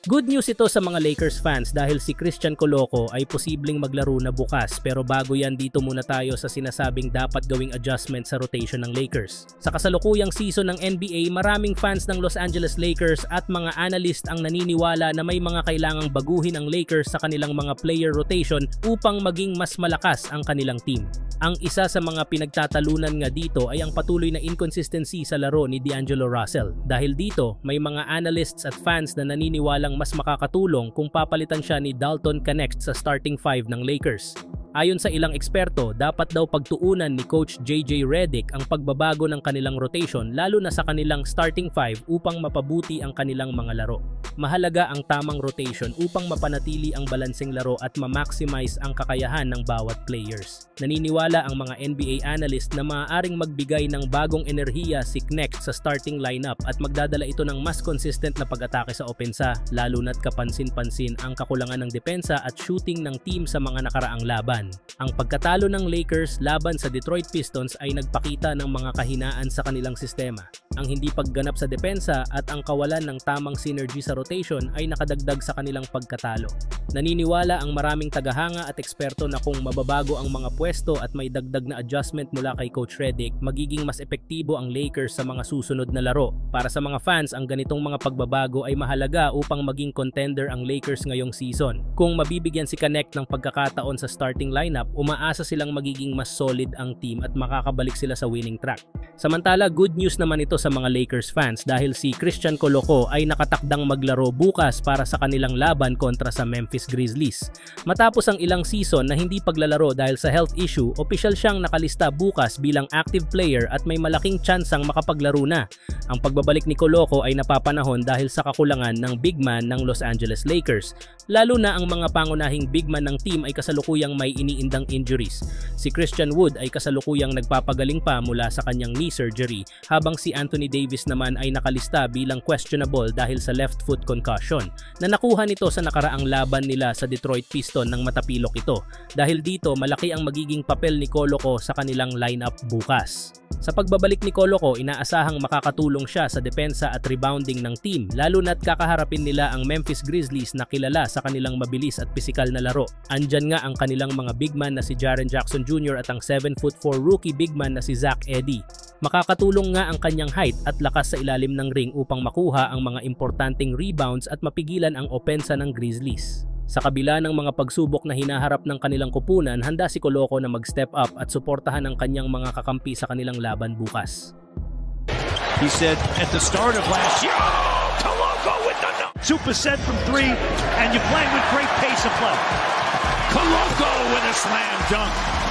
Good news ito sa mga Lakers fans dahil si Christian Coloco ay posibleng maglaro na bukas, pero bago yan dito muna tayo sa sinasabing dapat gawing adjustment sa rotation ng Lakers. Sa kasalukuyang season ng NBA, maraming fans ng Los Angeles Lakers at mga analyst ang naniniwala na may mga kailangang baguhin ang Lakers sa kanilang mga player rotation upang maging mas malakas ang kanilang team. Ang isa sa mga pinagtatalunan nga dito ay ang patuloy na inconsistency sa laro ni D'Angelo Russell. Dahil dito, may mga analysts at fans na naniniwalang mas makakatulong kung papalitan siya ni Dalton Knecht sa starting 5 ng Lakers. Ayon sa ilang eksperto, dapat daw pagtuunan ni Coach JJ Redick ang pagbabago ng kanilang rotation lalo na sa kanilang starting 5 upang mapabuti ang kanilang mga laro. Mahalaga ang tamang rotation upang mapanatili ang balanseng laro at ma-maximize ang kakayahan ng bawat players. Naniniwala ang mga NBA analyst na maaaring magbigay ng bagong enerhiya si Knecht sa starting lineup at magdadala ito ng mas consistent na pag-atake sa opensa, lalo na't kapansin-pansin ang kakulangan ng depensa at shooting ng team sa mga nakaraang laban. Ang pagkatalo ng Lakers laban sa Detroit Pistons ay nagpakita ng mga kahinaan sa kanilang sistema. Ang hindi pagganap sa depensa at ang kawalan ng tamang synergy sa rotation ay nakadagdag sa kanilang pagkatalo. Naniniwala ang maraming tagahanga at eksperto na kung mababago ang mga pwesto at may dagdag na adjustment mula kay Coach Redick, magiging mas epektibo ang Lakers sa mga susunod na laro. Para sa mga fans, ang ganitong mga pagbabago ay mahalaga upang maging contender ang Lakers ngayong season. Kung mabibigyan si Knecht ng pagkakataon sa starting lineup, umaasa silang magiging mas solid ang team at makakabalik sila sa winning track. Samantala, good news naman ito sa mga Lakers fans dahil si Christian Coloco ay nakatakdang maglaro bukas para sa kanilang laban kontra sa Memphis Grizzlies. Matapos ang ilang season na hindi paglalaro dahil sa health issue, opisyal siyang nakalista bukas bilang active player at may malaking tsansang makapaglaro na. Ang pagbabalik ni Coloco ay napapanahon dahil sa kakulangan ng big man ng Los Angeles Lakers, lalo na ang mga pangunahing big man ng team ay kasalukuyang may iniindang injuries. Si Christian Wood ay kasalukuyang nagpapagaling pa mula sa kanyang knee surgery, habang si Anthony Davis naman ay nakalista bilang questionable dahil sa left foot concussion na nakuha nito sa nakaraang laban nila sa Detroit Pistons nang matapilok ito. Dahil dito, malaki ang magiging papel ni Coloco sa kanilang lineup bukas. Sa pagbabalik ni Coloco, inaasahang makakatulong siya sa depensa at rebounding ng team, lalo na't kakaharapin nila ang Memphis Grizzlies na kilala sa kanilang mabilis at pisikal na laro. Andyan nga ang kanilang mga big man na si Jaren Jackson Jr. at ang 7'4" rookie big man na si Zach Edey. Makakatulong nga ang kanyang height at lakas sa ilalim ng ring upang makuha ang mga importanteng rebounds at mapigilan ang opensa ng Grizzlies. Sa kabila ng mga pagsubok na hinaharap ng kanilang kupunan, handa si Coloco na mag-step up at suportahan ang kanyang mga kakampi sa kanilang laban bukas. He said at the start of last year, Coloco with the 2% from 3, and you're playing with great pace of play. Coloco with a slam dunk.